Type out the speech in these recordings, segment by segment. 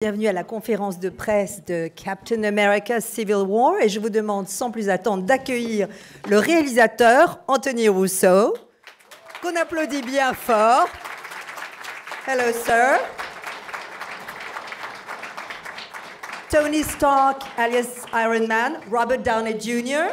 Bienvenue à la conférence de presse de Captain America Civil War et je vous demande sans plus attendre d'accueillir le réalisateur Anthony Russo, qu'on applaudit bien fort. Hello, sir. Tony Stark, alias Iron Man, Robert Downey Jr.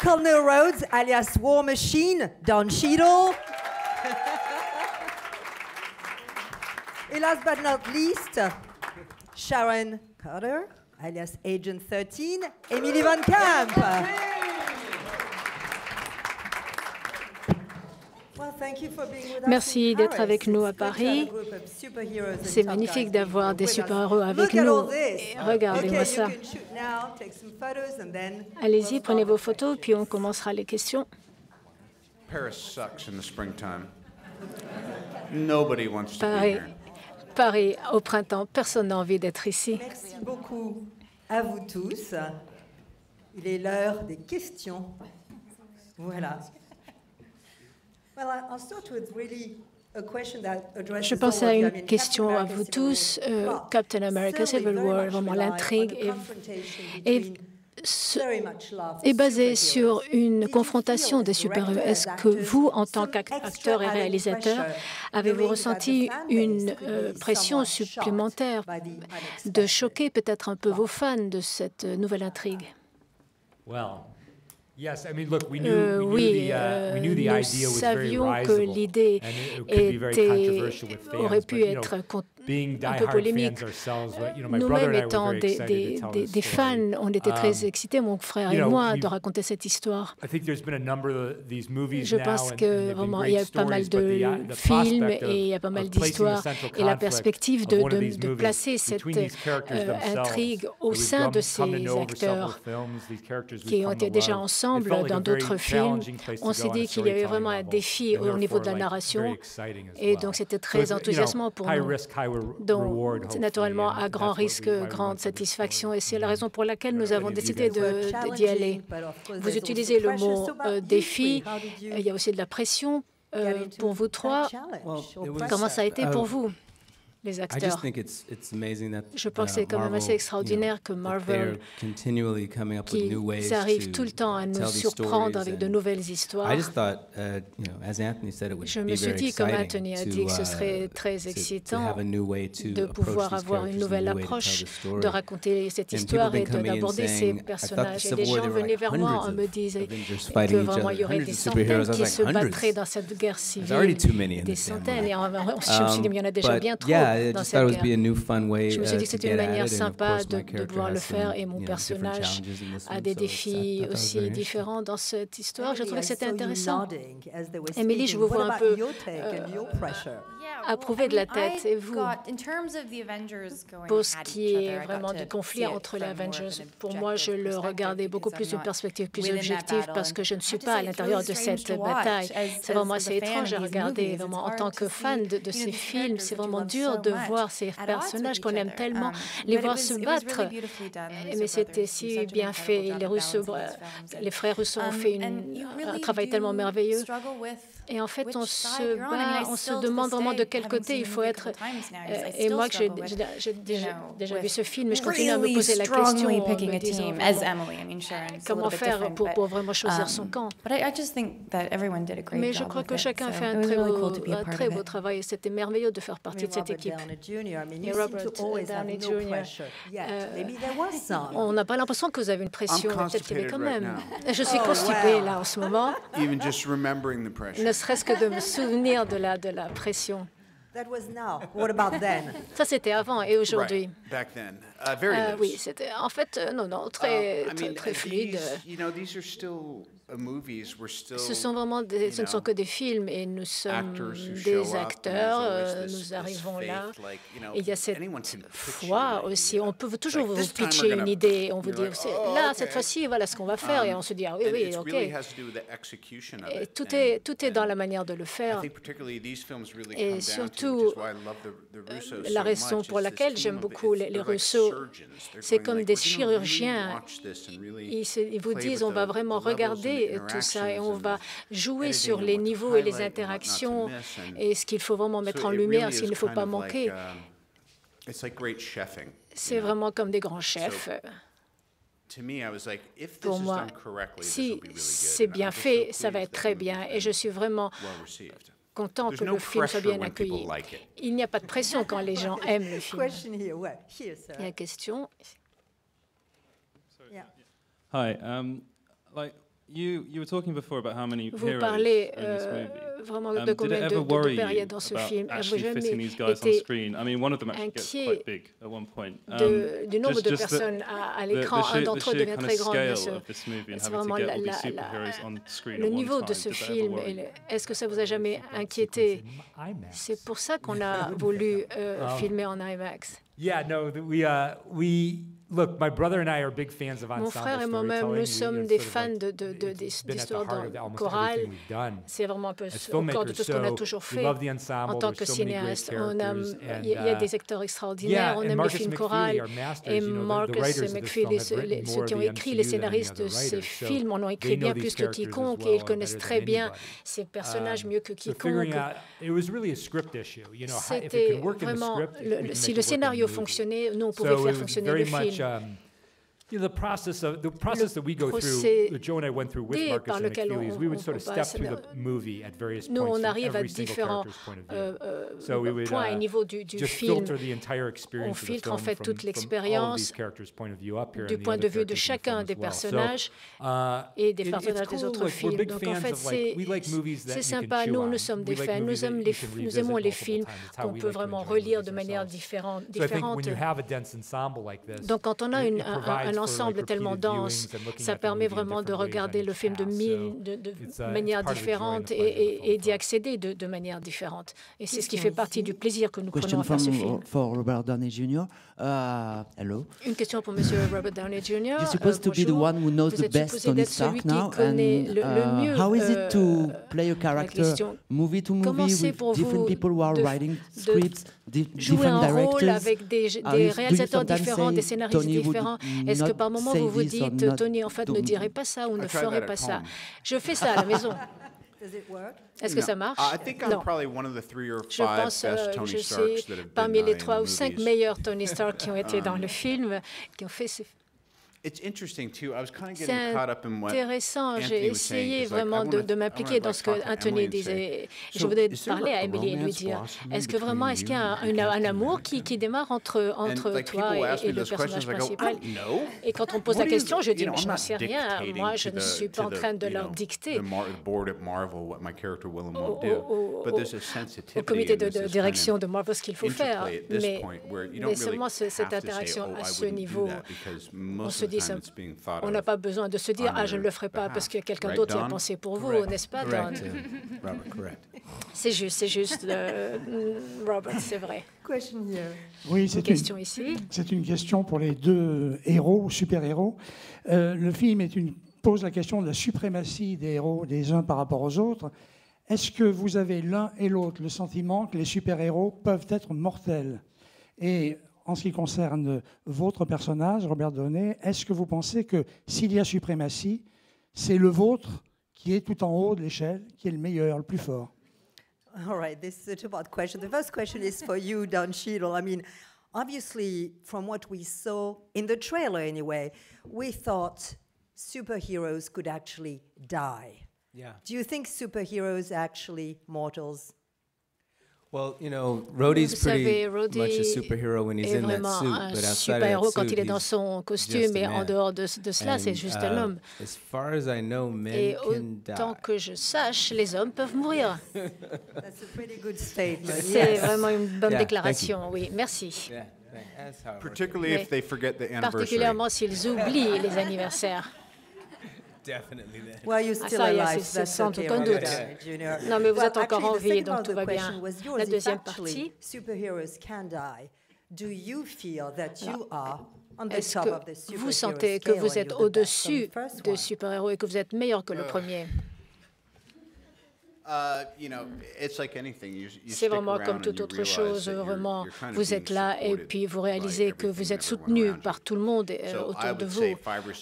Colonel Rhodes, alias War Machine, Don Cheadle. Et last but not least, Sharon Carter, alias Agent 13, Emily Van Camp. Merci d'être avec nous à Paris. C'est magnifique d'avoir des super-héros avec nous. Et regardez-moi ça. Allez-y, prenez vos photos, puis on commencera les questions. Paris, au printemps, personne n'a envie d'être ici. Merci beaucoup à vous tous. Il est l'heure des questions. Voilà. Je pense à une question à vous tous. Captain America Civil War, vraiment l'intrigue est basée sur une confrontation des super-héros. Est-ce que vous, en tant qu'acteur et réalisateur, avez-vous ressenti une pression supplémentaire de choquer peut-être un peu vos fans de cette nouvelle intrigue? Oui, nous savions que l'idée aurait pu être un peu polémique. Nous-mêmes étant des fans, on était très excités, mon frère et moi, de raconter cette histoire. Je pense que vraiment, il y a pas mal de films et il y a pas mal d'histoires. Et la perspective de placer cette intrigue au sein de ces acteurs qui ont été déjà ensemble dans d'autres films, on s'est dit qu'il y avait vraiment un défi au niveau de la narration. Et donc, c'était très enthousiasmant pour nous. Donc, c'est naturellement à grand risque, grande satisfaction, et c'est la raison pour laquelle nous avons décidé d'y aller. Vous utilisez le mot défi, il y a aussi de la pression pour vous trois. Comment ça a été pour vous, les acteurs? Je pense que c'est quand même assez extraordinaire que Marvel, qui arrive tout le temps à nous surprendre avec de nouvelles histoires. Je me suis dit, comme Anthony a dit, que ce serait très excitant de pouvoir avoir une nouvelle approche, de raconter cette histoire et d'aborder ces personnages. Et les gens venaient vers moi en me disant que vraiment il y aurait des centaines qui se battraient dans cette guerre civile. Des centaines. Et je me suis dit, mais il y en a déjà bien trop dans cette guerre. Je me suis dit que c'était une manière sympa de pouvoir le faire, et mon personnage a des défis aussi différents dans cette histoire. Je trouvais que c'était intéressant. Émilie, je vous vois un peu approuver de la tête. Et vous, pour ce qui est vraiment du conflit entre les Avengers, pour moi, je le regardais beaucoup plus d'une perspective plus objective parce que je ne suis pas à l'intérieur de cette bataille. C'est vraiment assez étrange à regarder. Vraiment, en tant que fan de ces films, c'est vraiment dur de voir ces personnages qu'on aime tellement, les voir se battre. Mais c'était si bien fait. Les frères Russo ont fait un travail tellement merveilleux. Et en fait, on se bat, on se demande vraiment de quel côté il faut être. Et moi, j'ai déjà vu ce film, mais je continue à me poser la question, me disant comment faire pour vraiment choisir son camp. Mais je crois que chacun fait un très beau travail, et c'était merveilleux de faire partie de cette équipe. Et Robert Downey Jr., on n'a pas l'impression que vous avez une pression, mais peut-être qu'il y avait quand même. Je suis constipée là en ce moment, ne serait-ce que de me souvenir de la pression. Ça, c'était avant, et aujourd'hui? Oui, c'était en fait, non, très fluide. Ce sont vraiment ce ne sont que des films, et nous sommes des acteurs, nous arrivons là. Et il y a cette foi aussi. On peut toujours vous pitcher une idée, on vous dit, là, cette fois-ci, voilà ce qu'on va faire, et on se dit, ah oui, OK. Et tout est dans la manière de le faire. Et surtout, la raison pour laquelle j'aime beaucoup les Russo, c'est comme des chirurgiens. Ils vous disent, on va vraiment regarder éditer tout ça et on va jouer sur les niveaux et les interactions et ce qu'il faut vraiment mettre en lumière, s'il ne faut pas manquer. C'est vraiment comme des grands chefs. Pour moi, si c'est bien fait, ça va être très bien et je suis vraiment content que le film soit bien accueilli. Il n'y a pas de pression quand les gens aiment le film. Il y a une question. Hi. Vous parlez vraiment de combien de pères il y a dans ce film. Avez-vous jamais été inquiet du nombre de personnes à l'écran? Un d'entre eux devient très grand, bien sûr. C'est vraiment le niveau de ce film. Est-ce que ça vous a jamais inquiété? C'est pour ça qu'on a voulu filmer en IMAX. Mon frère et moi-même, nous sommes des fans d'histoires chorales. C'est vraiment un peu au cœur de tout ce qu'on a toujours fait en tant que cinéaste. Il y a des acteurs extraordinaires, on aime les films chorales. Et Marcus McPhee, ceux qui ont écrit les scénaristes de ces films, en ont écrit bien plus que quiconque et ils connaissent très bien ces personnages mieux que quiconque. C'était vraiment, si le scénario fonctionnait, nous, on pouvait faire fonctionner le film. Le procédé par lequel nous, on arrive à différents points et niveaux du film. On filtre en fait toute l'expérience du point de vue de chacun des personnages et des personnages des autres films. Donc en fait, c'est sympa. Nous sommes des fans. Nous aimons les films qu'on peut vraiment relire de manière différente. Donc quand on a un ensemble tellement dense, ça permet vraiment de regarder le film de manière différente et d'y accéder de manière différente. Et c'est ce qui fait partie du plaisir que nous prenons à faire ce film. Robert Downey Jr. Hello. Une question pour Monsieur Robert Downey Jr. You're supposed to be the one who knows the best Tony Stark now, and how is it to play a character movie to movie with different people who are writing scripts, different directors? Avec des réalisateurs différents, des scénaristes différents. Est-ce que par moment vous vous dites, Tony, en fait, ne dirait pas ça ou ne ferait pas ça? Je fais ça à la maison. Est-ce que ça marche? Non. Je pense que je suis parmi les 3 ou 5 meilleurs Tony Stark qui ont été dans le film, qui ont fait ces films. C'est intéressant. J'ai essayé vraiment de m'impliquer dans ce que Anthony disait. Je voudrais parler à Emily et lui dire, est-ce qu'il y a un amour qui démarre entre toi et le personnage principal? Et quand on pose la question, je dis, mais je n'en sais rien. Moi, je ne suis pas en train de leur dicter au comité de direction de Marvel ce qu'il faut faire. Mais seulement cette interaction à ce niveau, on se dit, on n'a pas besoin de se dire, je ne le ferai pas parce que quelqu'un d'autre y a pensé pour vous, n'est-ce pas, Don? C'est juste, Robert, c'est vrai. Oui, c'est une question pour les 2 héros, super-héros. Le film pose la question de la suprématie des héros des uns par rapport aux autres. Est-ce que vous avez l'un et l'autre le sentiment que les super-héros peuvent être mortels? Et en ce qui concerne votre personnage, Robert Downey, est-ce que vous pensez que s'il y a suprématie, c'est le vôtre qui est tout en haut de l'échelle, qui est le meilleur, le plus fort? All right, this is a two-part question. The first question is for you, Don Cheadle. I mean, obviously, from what we saw in the trailer anyway, we thought superheroes could actually die. Yeah. Do you think superheroes are actually mortals? Well, Rhodey's pretty much a superhero when he's in that suit, but outside of that quand il est suit, dans son costume, et en dehors de cela, c'est juste un homme. As far as I know, men Et can autant die. que je sache, les hommes peuvent mourir. That's a pretty good statement. C'est vraiment une bonne Yeah, déclaration, oui. Merci. Yeah, that's how it works. Particularly if they forget the anniversary. Particulièrement s'ils oublient les anniversaires. Definitely then. Well, you're still ça, alive. c'est That's sans okay, aucun Robert doute. Downey Jr. Non, mais vous Well, êtes encore en actually, vie, the donc second tout va part of the bien. question was yours. La If deuxième actually partie, superheroes can die, do you feel that you are on the est-ce top of the que superhero vous sentez que scale vous and êtes you're the best on au-dessus the first des one? super-héros et que vous êtes meilleur que le premier? C'est vraiment comme toute autre chose, vraiment, vous êtes là et puis vous réalisez que vous êtes soutenu par tout le monde autour de vous.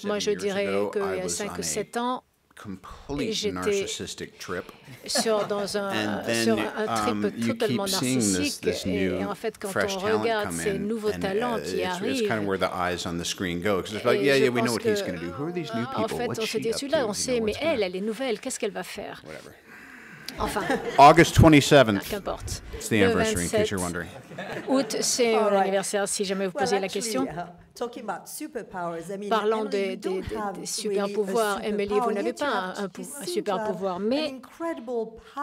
Moi, je dirais qu'il y a 5 ou 7 ans, complete narcissistic trip. Dans un trip totalement narcissique. Et en fait, quand on regarde ces nouveaux talents qui arrivent, it's kind of where the eyes on the screen go, because it's like, yeah, we know what he's going to do. Who are these new people? En fait, on se dit, celui-là, on sait, mais elle est nouvelle. Qu'est-ce qu'elle va faire? Enfin. August 27th. Qu'importe. It's the anniversary, in case you're wondering. Août, c'est l'anniversière, si jamais vous posez la question. Parlant des super pouvoirs, Emily, vous n'avez pas un super pouvoir, mais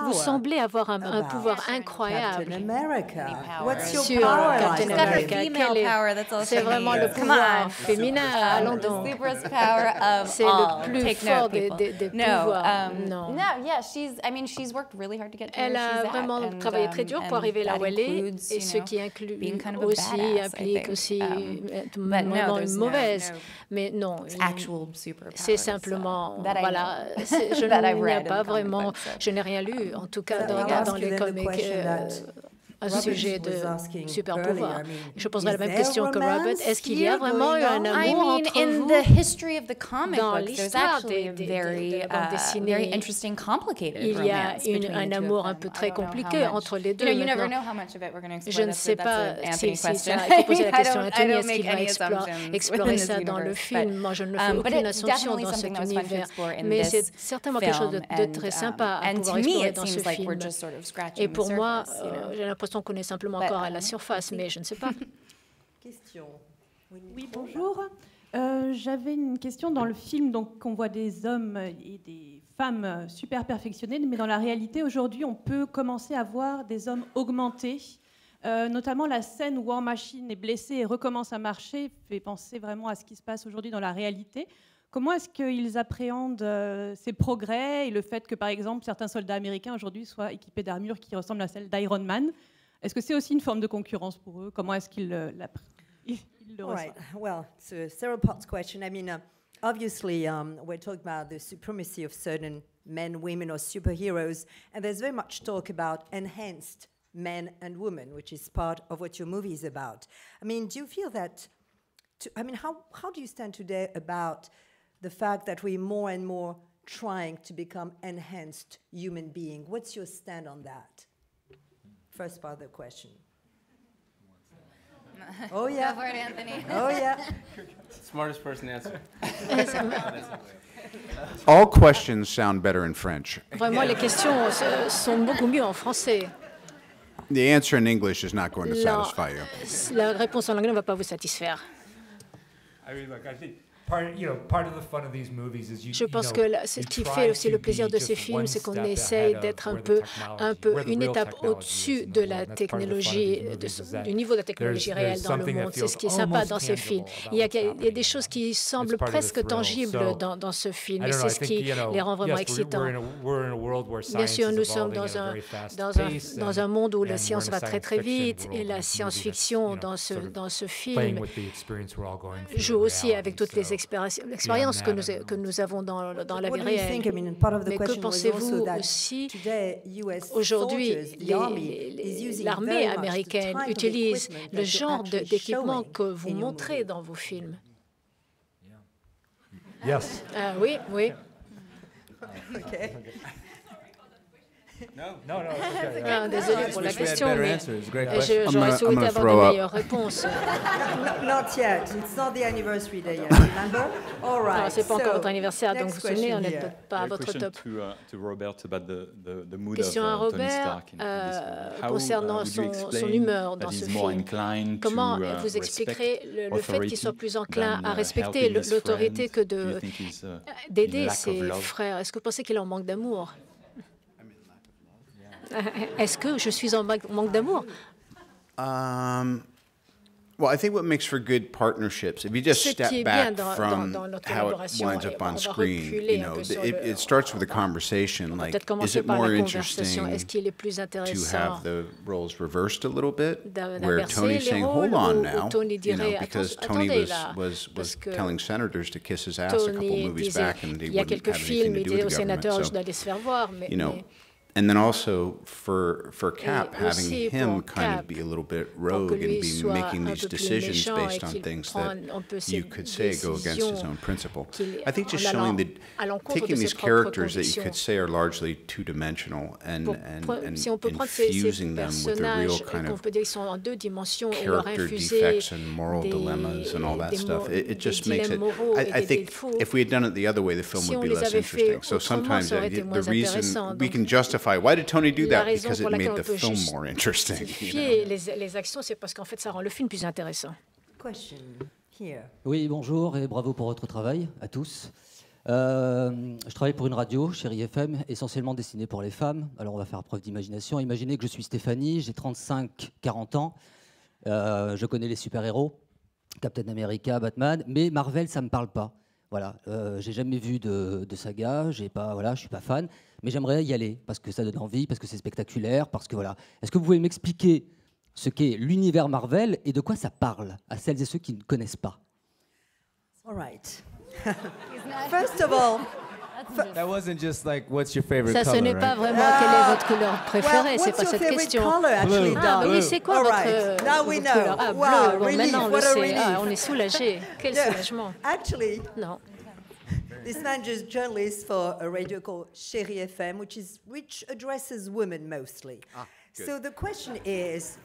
vous semblez avoir un pouvoir incroyable sur Captain America. C'est vraiment le pouvoir féminin. Allons donc. C'est le plus fort des pouvoirs. Non. Elle a vraiment travaillé très dur pour arriver là où elle est, et ce qui implique aussi vraiment une mauvaise, mais non, c'est simplement, voilà, je n'ai rien lu, en tout cas dans les comics, à ce sujet de super pouvoir. Je poserai la même question que Robert. Est-ce qu'il y a vraiment eu un amour entre vous? Dans l'histoire des bandes dessinées, il y a un amour un peu très compliqué entre les deux. Je ne sais pas si ça a été posé la question à Anthony, est-ce qu'il va explorer ça dans le film? Moi, je ne fais aucune assumption dans cet univers, mais c'est certainement quelque chose de très sympa à pouvoir explorer dans ce film. Et pour moi, j'ai l'impression qu'on est simplement encore à la surface, mais je ne sais pas. Question. Oui, bonjour. J'avais une question dans le film. Donc, on voit des hommes et des femmes super perfectionnés, mais dans la réalité, aujourd'hui, on peut commencer à voir des hommes augmentés. Notamment, la scène où War Machine est blessé et recommence à marcher fait penser vraiment à ce qui se passe aujourd'hui dans la réalité. Comment est-ce qu'ils appréhendent ces progrès et le fait que, par exemple, certains soldats américains aujourd'hui soient équipés d'armures qui ressemblent à celles d'Iron Man? Est-ce que c'est aussi une forme de concurrence pour eux? Comment est-ce qu'ils le reçoivent? Right. Well, it's a several parts question. I mean, obviously, we're talking about the supremacy of certain men, women, or superheroes, and there's very much talk about enhanced men and women, which is part of what your movie is about. I mean, do you feel that? How do you stand today about the fact that we're more and more trying to become enhanced human beings? What's your stand on that? First part of the question. Oh yeah. Go for it, Anthony. Oh yeah. Smartest person to answer. All questions sound better in French. Vraiment, les questions sont beaucoup mieux en français. The answer in English is not going to satisfy you. La réponse en anglais ne va pas vous satisfaire. Je pense que ce qui fait aussi le plaisir de ces films, c'est qu'on essaye d'être un peu une étape au-dessus de la technologie, du niveau de la technologie réelle dans le monde. C'est ce qui est sympa dans ces films. Il y a des choses qui semblent presque tangibles dans ce film, et c'est ce qui les rend vraiment excitants. Bien sûr, nous sommes dans un monde où la science va très très vite, et la science-fiction dans ce film joue aussi avec toutes les expériences que nous avons dans la vie réelle. Mais que pensez-vous aussi aujourd'hui, l'armée américaine utilise le genre d'équipement que vous montrez dans vos films? Oui, oui. Okay. Désolé pour la question, mais j'aurais souhaité avoir de meilleures réponses. Not yet. It's not the anniversary day yet. Remember? All right. C'est pas encore votre anniversaire, donc vous vous souvenez, on n'est peut-être pas à votre top. Question à Robert concernant son humeur dans ce film. Comment vous expliquerez le fait qu'il soit plus enclin à respecter l'autorité que d'aider ses frères? Est-ce que vous pensez qu'il en manque d'amour? Est-ce que je suis en manque d'amour? Well, I think what makes for good partnerships, if you just step back from how it winds up on screen, it starts with a conversation like, is it more interesting to have the roles reversed a little bit, where Tony's saying, hold on now, because Tony was telling senators to kiss his ass a couple movies back, and he wouldn't have anything to do with the government. So, And then also for Cap, having him kind of be a little bit rogue and be making these decisions based on things that you could say go against his own principle. I think just showing that, taking these characters that you could say are largely two-dimensional and infusing them with the real kind of character defects and moral dilemmas and all that stuff, it just makes it, I think if we had done it the other way, the film would be less interesting. So sometimes the reason we can justify why did Tony do that? Because it made the film more interesting. Les actions, c'est parce qu'en fait, ça rend le film plus intéressant. Question here. Oui, bonjour et bravo pour votre travail à tous. Je travaille pour une radio, Chérie FM, essentiellement destinée pour les femmes. Alors on va faire preuve d'imagination. Imaginez que je suis Stéphanie, j'ai 35-40 ans. Je connais les super-héros, Captain America, Batman, mais Marvel, ça ne me parle pas. Voilà, j'ai jamais vu de saga, je suis pas fan, mais j'aimerais y aller parce que ça donne envie, parce que c'est spectaculaire, parce que voilà. Est-ce que vous pouvez m'expliquer ce qu'est l'univers Marvel et de quoi ça parle à celles et ceux qui ne connaissent pas? All right. First of all, that wasn't just like what's your favorite color. Ça, ce n'est pas vraiment quelle est votre couleur préférée, c'est pas cette question. Oui, c'est quoi votre couleur? Ah, bleu. Bon, maintenant on le sait. Ah, on est soulagé. Quel soulagement. Actually, non. This man is journalist for a radio called Chérie FM, which addresses women mostly. So the question is,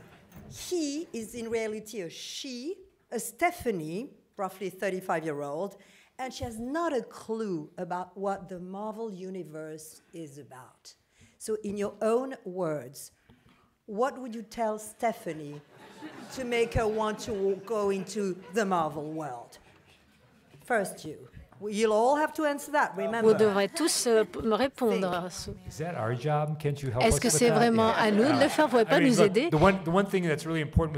he is in reality a she, a Stephanie, roughly 35-year-old, and she has not a clue about what the Marvel Universe is about. So in your own words, what would you tell Stephanie to make her want to go into the Marvel world? First you. You'll all have to answer that, remember. Vous devrez tous me répondre. Est-ce que c'est vraiment à nous de le faire? Vous ne pouvez pas nous aider?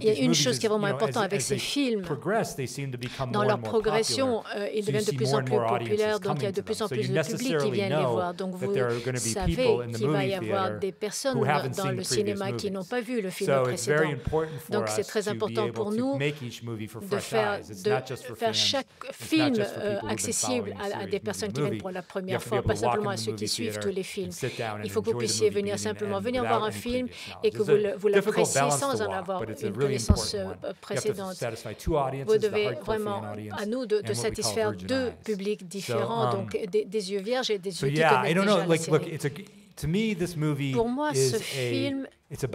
Il y a une chose qui est vraiment importante avec ces films. Dans leur progression, ils deviennent de plus en plus populaires, donc il y a de plus en plus de public qui viennent les voir. Donc vous savez qu'il va y avoir des personnes dans le cinéma qui n'ont pas vu le film précédent. Donc c'est très important pour nous de faire chaque film accessible à des personnes qui viennent pour la première fois, pas simplement à ceux qui suivent tous les films. Il faut que vous puissiez venir venir voir un film et que vous l'appréciez sans en avoir une connaissance précédente. Vous devez vraiment, à nous, de satisfaire deux publics différents, donc des yeux vierges et des yeux qui connaissent déjà la série. Pour moi, ce film c'est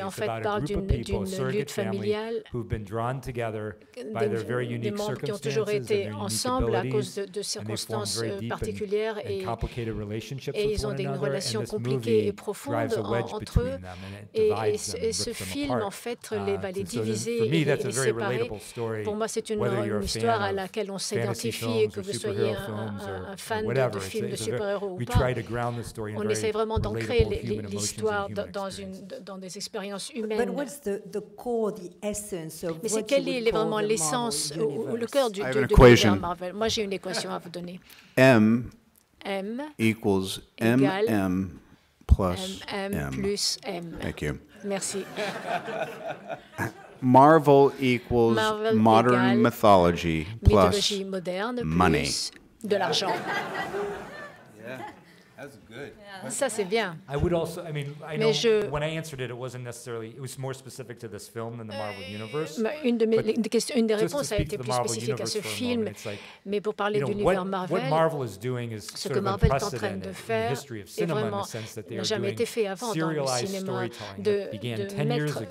en fait parle d'une lutte familiale, des membres qui ont toujours été ensemble à cause de circonstances particulières et ils ont une relation compliquée et profonde entre eux. Et ce film, en fait, va les diviser et les séparer. Pour moi, c'est une histoire à laquelle on s'identifie, que vous soyez un fan de films de super-héros ou pas. On essaie vraiment d'ancrer l'histoire dans des expériences humaines. Mais c'est quelle est vraiment l'essence ou le cœur de l'univers Marvel? Moi, j'ai une équation à vous donner. M equals MM plus M. Thank you. Merci. Marvel equals modern mythology plus money. Plus de l'argent. That's good. Ça, c'est bien. I would also, I mean, I know when I answered it, it wasn't necessarily, it was more specific to this film than the Marvel Universe. Une des réponses a été plus spécifique à ce film, mais pour parler de l'univers Marvel, ce que Marvel est en train de faire est vraiment, n'a jamais été fait avant dans le cinéma, de mettre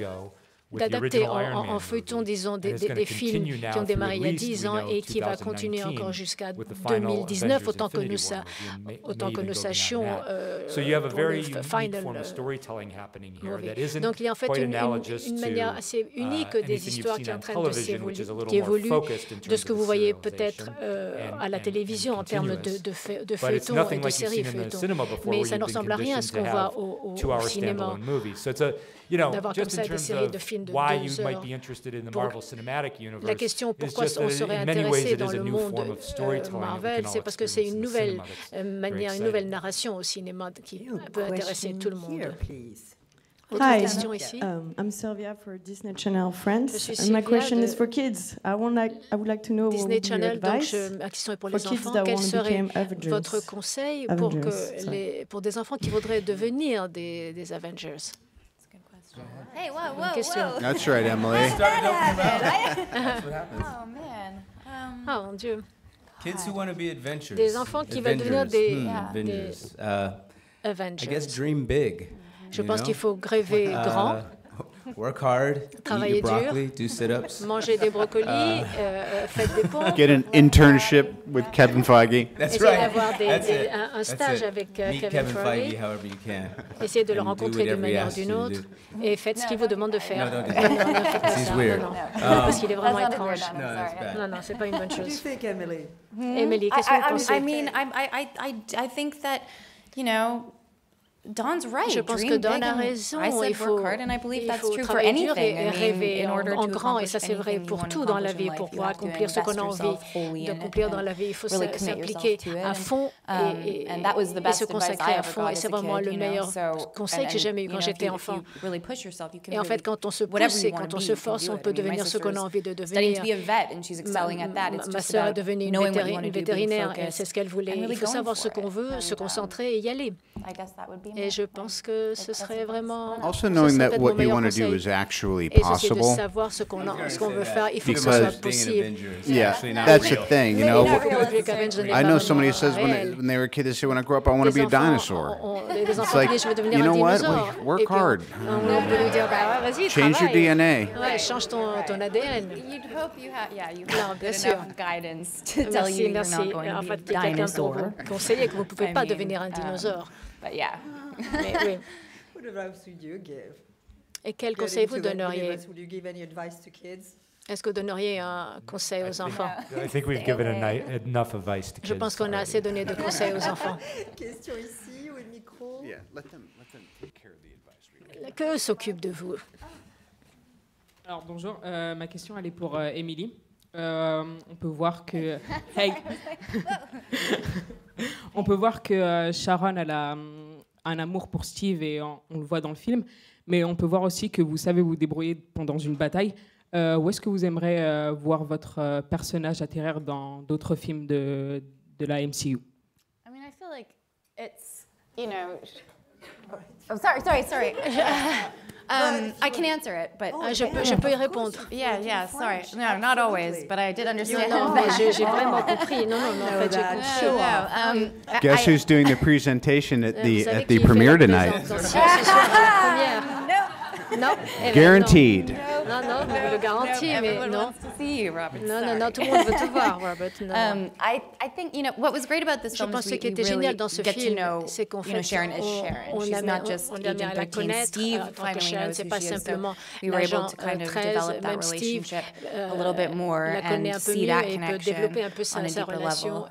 d'adapter en feuilleton, disons, des films qui ont démarré il y a 10 ans et qui va continuer encore jusqu'à 2019, autant que nous sachions pour le final movie. Donc il y a en fait une manière assez unique des histoires qui est en train qui évolue de ce que vous voyez peut-être à la télévision en termes de feuilletons et de séries feuilletons. Mais ça ne ressemble à rien à ce qu'on voit au cinéma. D'avoir comme ça des séries de films de 2 heures. La question pourquoi on serait intéressé dans le monde Marvel, c'est parce que c'est une nouvelle manière, une nouvelle narration au cinéma qui peut intéresser tout le monde. Autre question ici. I'm Sylvia for Disney Channel Friends. And my question is for kids. I would like to know Disney Channel, donc ma question est pour les enfants. Quel serait votre conseil pour des enfants qui voudraient devenir des Avengers? Hey, whoa. That's right, Emily. Oh, man. Oh, mon Dieu. Kids who want to be adventurers. Des enfants qui veulent devenir des Avengers. I guess dream big. Je pense qu'il faut rêver grand. Work hard, travailler eat your broccoli, do sit-ups. Manger des brocolis, faites des pompes. Get an internship with Kevin Feige. That's Essayez right. d'avoir un stage avec Kevin Feige. However you can. Essayez de le rencontrer d'une manière ou d'une autre et faites ce qu'il vous demande de faire. No, don't faites pas ça. Non, parce qu'il est vraiment étrange. Non, c'est pas une bonne chose. Qu'est-ce que tu fais, Emily? Emily, qu'est-ce que vous pensez? I mean, I think that, you know, Don's right. Je pense que Don a raison. Il faut travailler dur et rêver en grand. Et ça, c'est vrai pour tout dans la vie. Pour pouvoir accomplir ce qu'on a envie d'accomplir dans la vie, il faut s'impliquer à fond et se consacrer à fond. Et c'est vraiment le meilleur conseil que j'ai jamais eu quand j'étais enfant. Et en fait, quand on se pousse et quand on se force, on peut devenir ce qu'on a envie de devenir. Ma sœur est devenue une vétérinaire et c'est ce qu'elle voulait. Il faut savoir ce qu'on veut, se concentrer et y aller. Et je pense que ce serait vraiment also knowing that what you want to do is actually possible. Et de savoir ce qu'on veut faire, il faut que ce soit possible. Yeah, that's the thing, you know. I know somebody who says when they were a kid, they say, when I grow up, I want to be a dinosaur. It's like, you know what? Work hard. Change your DNA. Change ton ADN. You'd hope you have enough guidance to tell you you're not going to be a dinosaur. Conseiller que vous ne pouvez pas devenir un dinosaure. But yeah. Mais oui. What advice would you give? Et quel conseil vous donneriez? Would you give any advice to kids? Est-ce que vous donneriez un conseil aux enfants? I think we've given enough advice to kids. Je pense qu'on a assez donné de conseils aux enfants. Question ici, au micro. Yeah, let them take care of the advice. Que s'occupe de vous? Alors bonjour, ma question elle est pour Émilie. On peut voir que hey. On peut voir que Sharon elle a un amour pour Steve et on le voit dans le film, mais on peut voir aussi que vous savez vous débrouiller pendant une bataille. Où est-ce que vous aimeriez voir votre personnage atterrir dans d'autres films de la MCU? I mean, I feel like it's, you know. Oh, sorry. I can answer it, but je peux y répondre. Yeah. Sorry. No, not always, but I did understand. Non, j'ai vraiment compris. Non. En fait, j'ai compris. Guess who's doing the presentation at the premiere tonight? Non. Guaranteed. Non, je le garantis, mais non. Non, tout le monde veut te voir, Robert. I think, you know, what was great about this film is we really get to know, you know, Sharon is Sharon. She's not just Agent 13. Steve finally knows who she is, so we were able to kind of develop that relationship a little bit more and see that connection on a deeper level.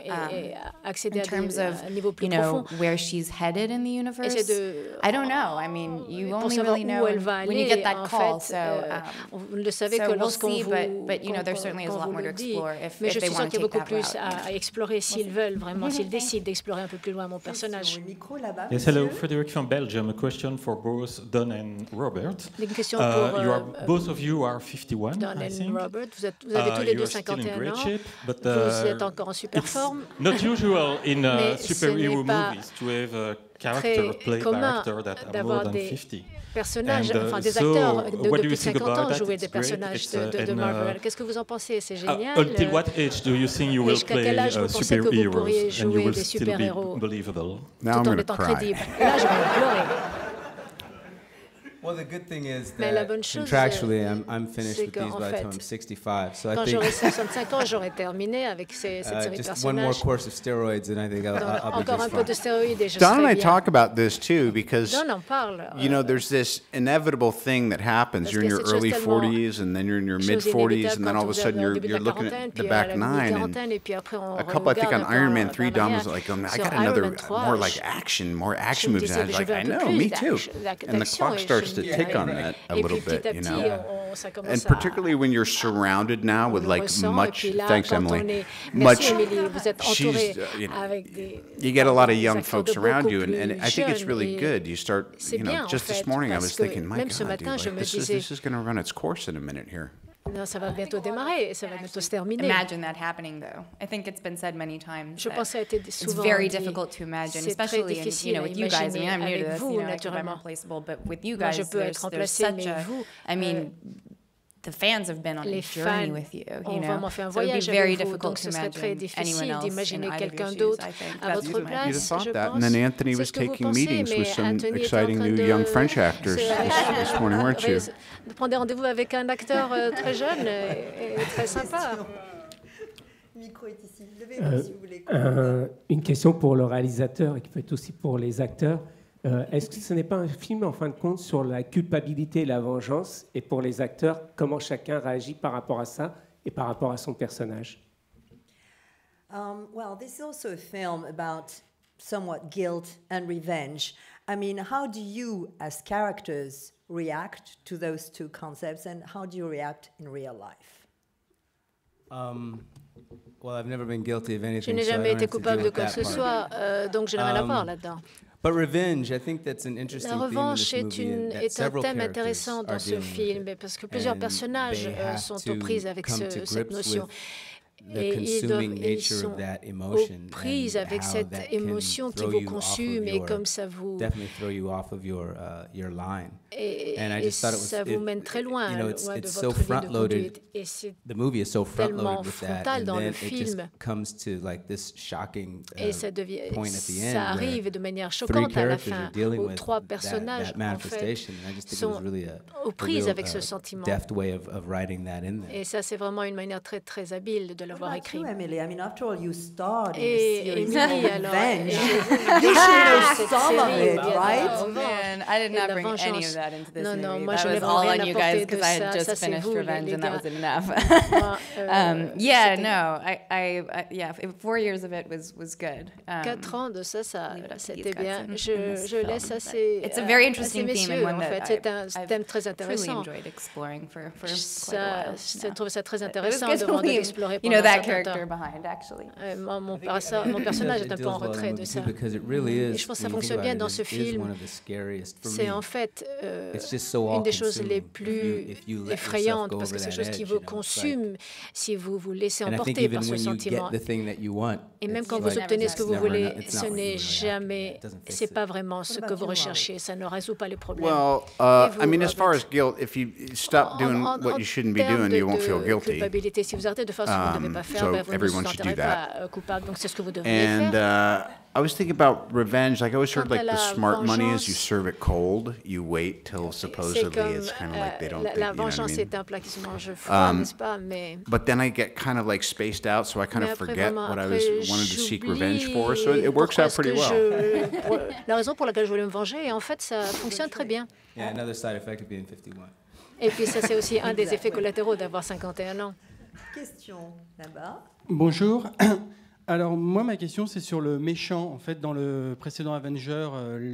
In terms of, you know, where she's headed in the universe, I don't know. I mean, you only really know when you get that call, so we'll see, but you know, there certainly is a lot more to explore if they want to take that route. Mais je suis sûre qu'il y a beaucoup plus à explorer s'ils veulent vraiment, s'ils décident d'explorer un peu plus loin mon personnage. Yes, hello, Frederick from Belgium. A question for both Don and Robert. Une question pour both of you are 51, Don I think. and Robert. Vous avez tous les deux 51 ans. Vous êtes encore en super forme. Not usual in superhero movies to have a character played by an actor that are more than 50. Personnages, enfin des acteurs de plus de 50 ans jouer des personnages de Marvel. Qu'est-ce que vous en pensez? C'est génial. Until what age do you think you will play superheroes and you will still be believable? Now I'm going to cry. Là, je vais pleurer. Well, the good thing is Mais la bonne that chose, contractually, I'm finished with these by the time I'm 65. So I think j'aurai 65 ans, j'aurai terminé avec cette série de just one more personnages. course of steroids, and I think I'll be Encore un just peu de fine. stéroïdes et je Don and serai I bien. talk about this too because, Don en parle. you know, there's this inevitable thing that happens. You're in your early 40s, and then you're in your mid 40s, and then all of a sudden you're looking at the back nine. And a couple, I think on Iron Man 3, Don was like, I got another more like action moves. And I was like, I know, me too. And the clock starts to tick on that a little bit, you know. And particularly when you're surrounded now with like much, thanks Emily, much, you get a lot of young folks around you, and I think it's really good. You start, just this morning I was thinking, my God, dude, like, this is going to run its course in a minute here. Non, ça va bientôt démarrer, ça va bientôt se terminer. Imagine that happening, though. I think it's been said many times. Je pense que ça a été souvent It's very dit. difficult to imagine, C'est très especially difficile à with you guys. I mean, I'm new to this, vous, I'm naturellement. replaceable, but with you Moi, guys, je peux être remplacée, mais vous, I mean, the fans have been on a journey with you. ont vraiment fait un voyage so it would be very avec vous, difficult donc to ce serait très imagine anyone difficile else d'imaginer in either of quelqu'un your shoes. d'autre I think à that's votre what place. You'd have thought Je that. pense. And then Anthony C'est was ce que vous taking pensez, meetings with mais some Anthony était en exciting train new de young French actors this morning, weren't you? De prendre des rendez-vous avec un acteur très jeune et très sympa. Le micro est ici. Levez-vous si vous voulez. Une question pour le réalisateur et qui peut être aussi pour les acteurs. Est-ce que ce n'est pas un film, en fin de compte, sur la culpabilité et la vengeance, et pour les acteurs, comment chacun réagit par rapport à ça et par rapport à son personnage? Well, this is also a film about somewhat guilt and revenge. I mean, how do you, as characters, react to those two concepts, and how do you react in real life? Well, I've never been guilty of anything. Je n'ai jamais été coupable de quoi que ce soit, donc je n'ai rien à voir là-dedans. But revenge, I think that's an interesting La revanche theme in this movie, est un thème intéressant dans ce film, parce que plusieurs personnages sont aux prises avec cette notion. Et ils sont aux prises avec cette émotion qui vous consume et comme ça vous et ça vous mène très loin, loin de votre ligne de conduite. Et c'est tellement frontal dans le film. Et ça arrive de manière choquante à la fin, où trois personnages en fait sont aux prises avec ce sentiment. Et ça, c'est vraiment une manière très très habile de l'avoir écrit. Emily, I mean, after all, you starred in Et the series Emily, alors, Revenge. You should know some of it, right? Oh man, I did not bring any of that into this movie. Non, moi, That je was n'ai all rien on you guys apporté de because I ça. had Ça, just c'est finished vous, Revenge les and that gars. wasn't enough. Moi, Yeah, no, I yeah, 4 years of it was good. 4 ans de ça, c'était bien. Je laisse assez. It's a very interesting theme and one en fait, c'est un thème très I've truly intéressant. enjoyed exploring for quite a while. Je trouve ça très It was intéressant good de to leave, l'explorer you know, pendant that un certain character temps. behind, actually. Mon personnage est un peu en retrait de ça. Et je pense que ça fonctionne bien dans ce film. C'est en fait une des choses les plus effrayantes parce que c'est quelque chose qui vous consume si vous vous laissez emporter par ce sentiment. Et même quand vous obtenez ce que vous voulez, ce n'est jamais, c'est pas vraiment ce que vous recherchez. Ça ne résout pas les problèmes. Well, I mean, as far as guilt, if you stop doing what you shouldn't be doing, you won't feel guilty. Culpabilité, si vous arrêtez de faire ce que vous ne devez pas faire, so vous ne vous sentirez pas coupable. Donc c'est ce que vous devriez faire. I was thinking about revenge. Like I always heard, like the smart money is you serve it cold. You wait till supposedly it's kind of like they don't. La vengeance est un plat qui se mange froid, n'est-ce pas? Mais but then I get kind of like spaced out, so I kind of forget what I wanted to seek revenge for. So it works out pretty well. La raison pour laquelle je voulais me venger, et en fait, ça fonctionne très bien. Yeah, another side effect of being 51. Et puis ça, c'est aussi un des effets collatéraux d'avoir 51 ans. Question là-bas. Bonjour. Alors moi ma question c'est sur le méchant. En fait dans le précédent Avenger,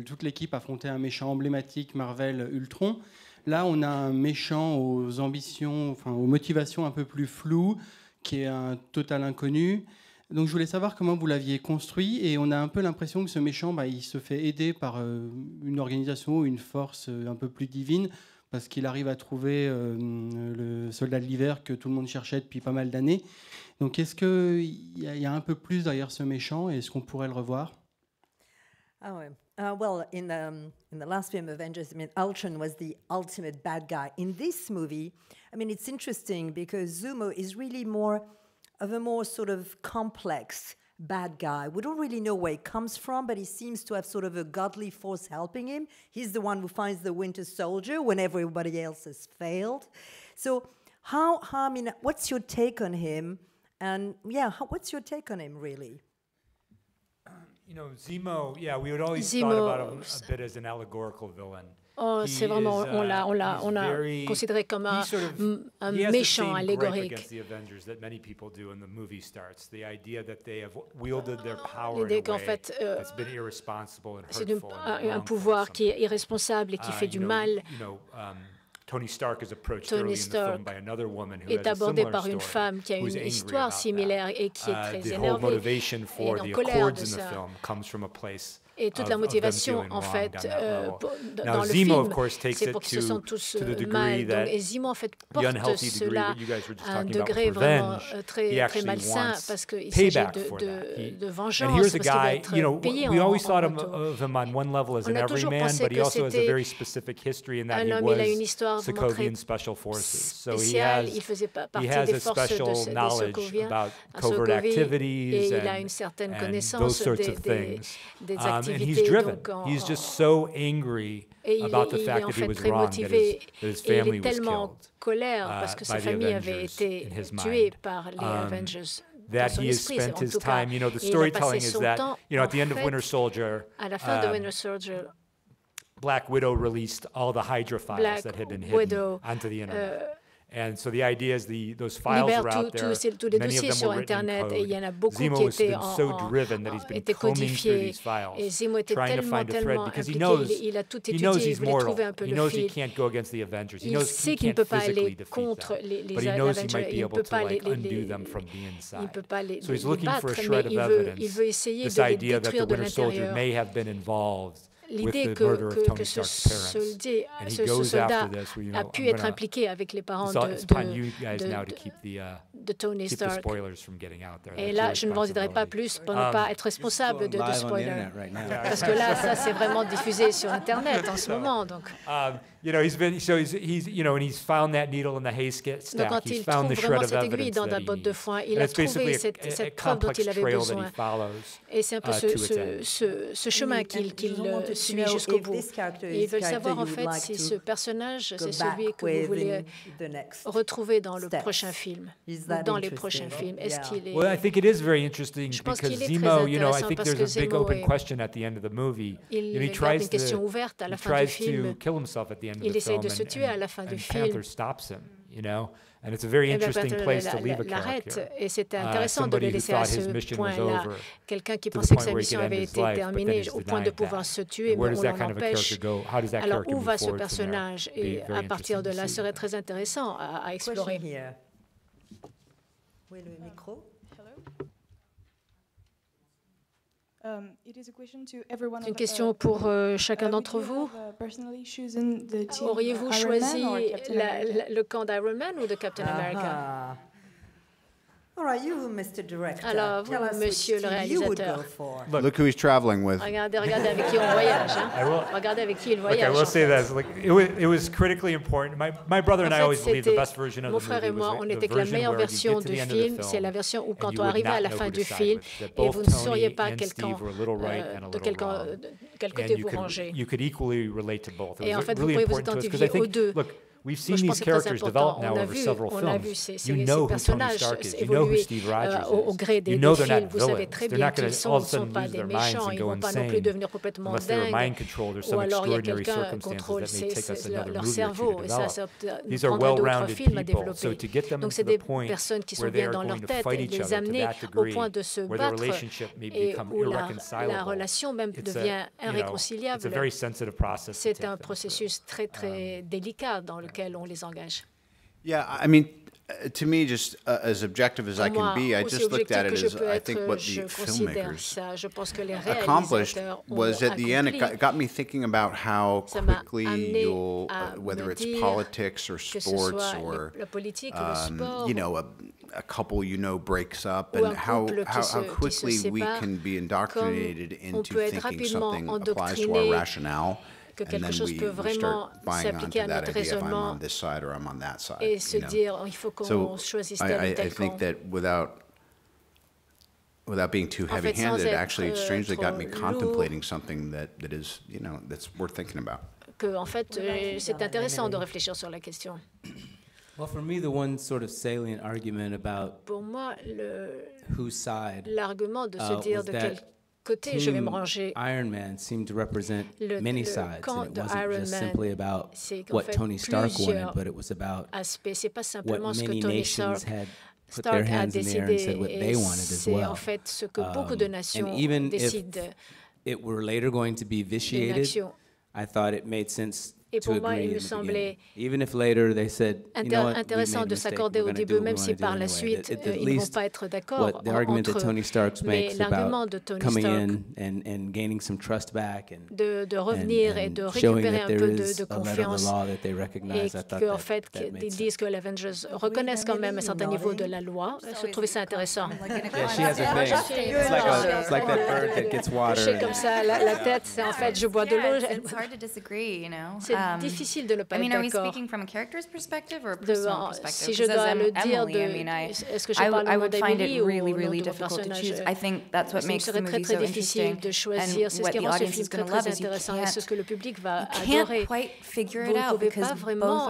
toute l'équipe affrontait un méchant emblématique Marvel Ultron. Là on a un méchant aux ambitions, enfin aux motivations un peu plus floues, qui est un total inconnu. Donc je voulais savoir comment vous l'aviez construit et on a un peu l'impression que ce méchant il se fait aider par une organisation, une force un peu plus divine parce qu'il arrive à trouver le soldat de l'hiver que tout le monde cherchait depuis pas mal d'années. Donc, est-ce qu'il y a un peu plus derrière ce méchant et est-ce qu'on pourrait le revoir? Well, in the last film, Avengers, I mean, Ultron was the ultimate bad guy. In this movie, I mean, it's interesting because Zemo is really more of a more sort of complex bad guy. We don't really know where he comes from, but he seems to have sort of a godly force helping him. He's the one who finds the Winter Soldier when everybody else has failed. So, I mean, what's your take on him? And yeah, what's your take on him, really? You know, Zemo. Yeah, we would always thought about him a bit as an allegorical villain. Oh, c'est vraiment, on l'a considéré comme un méchant allégorique. L'idée qu'en fait, c'est un pouvoir qui est irresponsable et qui fait du mal. Tony Stark est abordé par une femme qui a une histoire similaire et qui est très énervée et en colère de ça. Et toute la motivation, en fait, dans le film, c'est pour qu'ils se sentent tous mal. Donc, et Zemo, en fait, porte cela à un degré vraiment très, très malsain parce qu'il s'agit de vengeance, parce qu'il va être payé en retour. On a toujours pensé que c'était un homme, il a une histoire vraiment très spéciale, il faisait partie des forces des Sokoviens, et il a une certaine connaissance des activités. And he's driven. He's just so angry about the fact that he was wrong, that his family was killed. Parce que sa famille avait été tuée par les Avengers. That he has spent his time, you know, the storytelling is that, you know, at the end of Winter Soldier, Black Widow released all the Hydra files that had been hidden onto the internet. And so the idea is those files are out there. Many of them were written in code. Zemo has been so driven that he's been combing through these files, trying to find a thread because he knows he's mortal. He knows he can't go against the Avengers. He knows he can't physically defeat them, but he knows he might be able to like undo them from the inside. So he's looking for a shred of evidence. This idea that the Winter Soldier may have been involved. L'idée que ce soldat a pu être impliqué avec les parents de Tony Stark. Et là, je ne vous en dirai pas plus pour ne pas être responsable de spoilers. Parce que là, ça, c'est vraiment diffusé sur Internet en ce moment. Donc. You know, he's found that needle in the haystack. Donc, quand il trouve vraiment cette aiguille dans la botte de foin, il a trouvé cette preuve dont il avait besoin. Et c'est un peu ce chemin qu'il suit jusqu'au bout. Et ils veulent savoir, en fait, si ce personnage, c'est celui que vous voulez retrouver dans le prochain film, ou dans les prochains films. Est-ce qu'il est... Well, I think it is very interesting because Zemo, you know, I think there's a big open question at the end of the movie. Il y a une question ouverte à la fin du film. Il essaie de se tuer à la fin du film. And it's a very interesting place to leave a character. Et c'était intéressant de le laisser à ce point-là. Quelqu'un qui pensait que sa mission avait été terminée au point de pouvoir se tuer, mais on l'en empêche. Alors où va ce personnage? Et à partir de là, ce serait très intéressant à explorer. Oui, le micro. Une question pour chacun d'entre vous. Auriez-vous choisi le camp d'Iron Man ou de Captain America? Alors, vous, monsieur le réalisateur. Look who he's traveling with. Regardez avec qui on voyage. Regardez avec qui il voyage. I will say this. Like, it was critically important. My brother and I always believed the best version of the movie. Mon frère et moi, on était que la meilleure version du film, c'est la version où quand on arrivait à la fin du film et vous ne sauriez pas quel côté vous rangez. Et en fait, vous pouvez vous identifier aux deux. We've seen these characters develop now over several films. You know who Tony Stark is. You know who Steve Rogers is. You know they're not villains. They're not going to all of a sudden lose their minds and go insane unless they're mind controlled or some extraordinary circumstances that may take us another movie or two to develop. These are well-rounded people. So to get them into the point where they are going to fight each other to that degree, where the relationship may become irreconcilable, it's a very sensitive process. C'est un processus très très délicat dans le on les engage. Yeah, I mean, to me, just as objective as I can be, I just looked at it as I think what the filmmakers accomplished was at the end, it got me thinking about how quickly you'll, whether it's politics or sports or, you know, a couple breaks up, and how quickly we can be indoctrinated into thinking something applies to our rationale. Que quelque chose peut vraiment s'appliquer à notre raisonnement et se dire il faut qu'on choisisse tel ou tel camp. I think that without being too heavy-handed, actually, it strangely got me contemplating something that is, you know, that's worth thinking about. Que en fait, c'est intéressant de réfléchir sur la question. Well, for me, the one sort of salient argument about pour moi, whose side l'argument de se dire de quel côté je vais me ranger. Iron Man seemed to represent many sides, and it wasn't just simply about what Tony Stark wanted, but it was about what many nations had put their hands in the air and said what they wanted as well. En fait, ce que beaucoup de nations and even décident. if it were later going to be vitiated, I thought it made sense Et pour moi, il me semblait intéressant de s'accorder au début, même si par la suite, ils ne vont pas être d'accord entre eux. Mais l'argument de Tony Stark de revenir et de récupérer un peu de confiance et qu'en fait, ils disent que les Avengers reconnaissent quand même un certain niveau de la loi, je trouvais ça intéressant. C'est comme ça, la tête, c'est en fait, je bois de l'eau. C'est difficile de ne pas être d'accord. Si je dois le dire, est-ce que je parle au nom d'Emily ou au nom de mon personnage? Ce serait très très difficile de choisir. C'est ce qui rend ce film très très intéressant et c'est ce que le public va adorer. Vous ne pouvez pas vraiment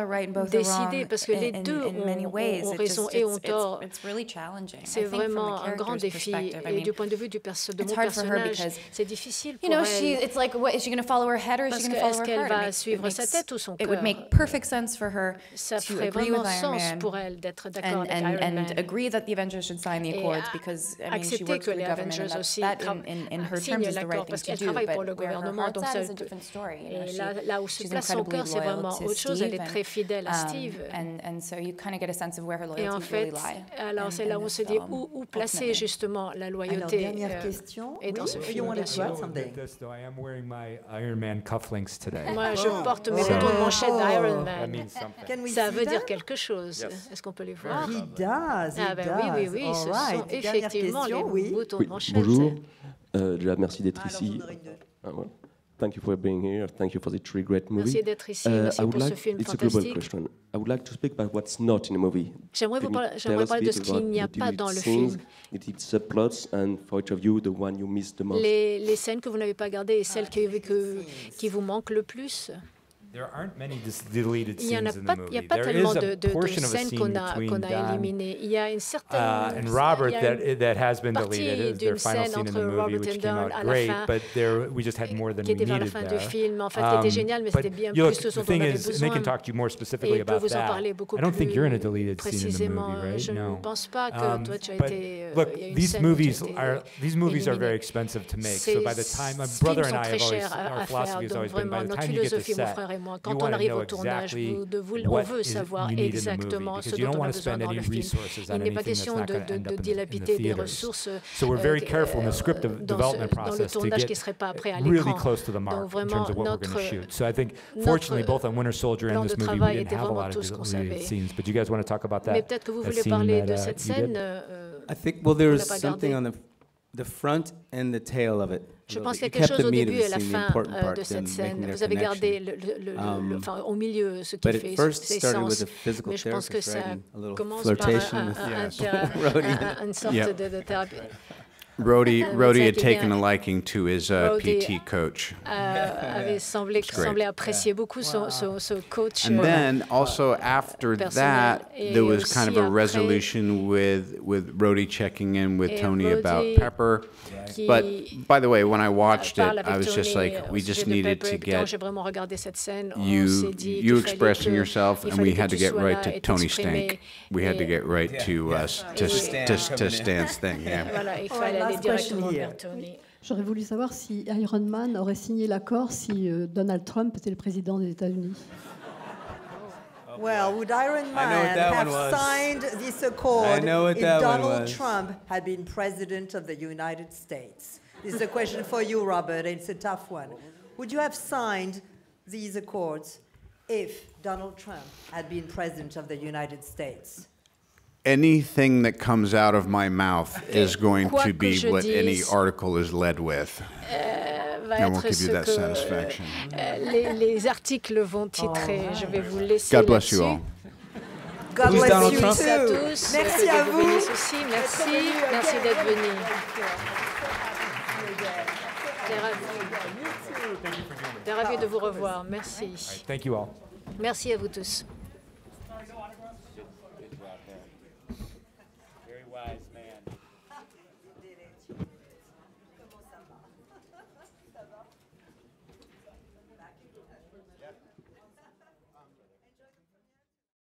décider parce que les deux ont raison et ont tort. C'est vraiment un grand défi et du point de vue de mon personnage, c'est difficile pour elle. Parce que est-ce qu'elle va suivre sa tête ou son cœur? Ça ferait vraiment sens pour elle d'être d'accord avec Iron Man et accepter que les Avengers aussi signent l'accord parce qu'elle travaille pour le gouvernement. Donc et là où se place son cœur, c'est vraiment autre chose. Elle est très fidèle à Steve. Et en fait, alors c'est là où on se dit où placer justement la loyauté. Dernière question. Et dans ce film, bien sûr. Moi, je porte mes boutons de manchette d'Iron Man. Ça veut dire quelque chose. Est-ce qu'on peut les voir? He does. Ah ben oui, ce sont effectivement les boutons de manchette. Bonjour, déjà merci d'être ici. Thank you for being here. Thank you for the three great movies. Merci d'être ici. Merci pour ce film fantastique. I would like to speak about what's not in a movie. J'aimerais parler de ce qu'il n'y a pas dans le film. Les scènes que vous n'avez pas gardées et celles qui vous manquent le plus. Il n'y a pas tellement de scènes qu'on a éliminées. Il y a une certaine partie d'une scène entre Robert et Don à la fin, qui était vers la fin du film, en fait, qui était génial, mais c'était bien plus ce dont on avait besoin. Et il peut vous en parler beaucoup plus précisément. Je ne pense pas que toi, tu as été... These movies are very expensive to make. So by the time my brother and I have always, our philosophy has always been, by the time you get to set, quand on arrive au tournage, on veut savoir exactement ce dont on a besoin dans le film. Il n'est pas question de dilapider des ressources dans le tournage qui ne serait pas prêt à l'écran. Donc vraiment, notre plan de travail était vraiment tout ce qu'on savait. Mais peut-être que vous voulez parler de cette scène. There's something on the front and the tail of it. Je pense qu'il y a quelque chose au début et à la fin de cette scène. Vous avez gardé au milieu ce qui fait ses sens, mais je pense que ça commence par une sorte de thérapie. Rhodey had taken a liking to his PT coach. Avait semblé apprécier beaucoup son coach. And then also after that, there was kind of a resolution with Rhodey checking in with Tony about Pepper. But by the way, when I watched it, I was just like, we just needed to get you expressing yourself, and we had to get right to Tony Stank. We had to get right to Stan's thing. Yeah. J'aurais voulu savoir si Iron Man aurait signé l'accord si Donald Trump était le président des États-Unis. Well, would Iron Man have signed this accord if Donald Trump had been president of the United States? This is a question for you, Robert, and it's a tough one. Would you have signed these accords if Donald Trump had been president of the United States? Anything that comes out of my mouth is going to be what any article is led with. I won't give you that satisfaction. Les articles vont titrer. Je vais vous laisser God bless you all. God bless you tous à tous. Merci à vous. Merci d'être venus. Ravi de vous revoir. Merci. Thank you all. Merci à vous tous.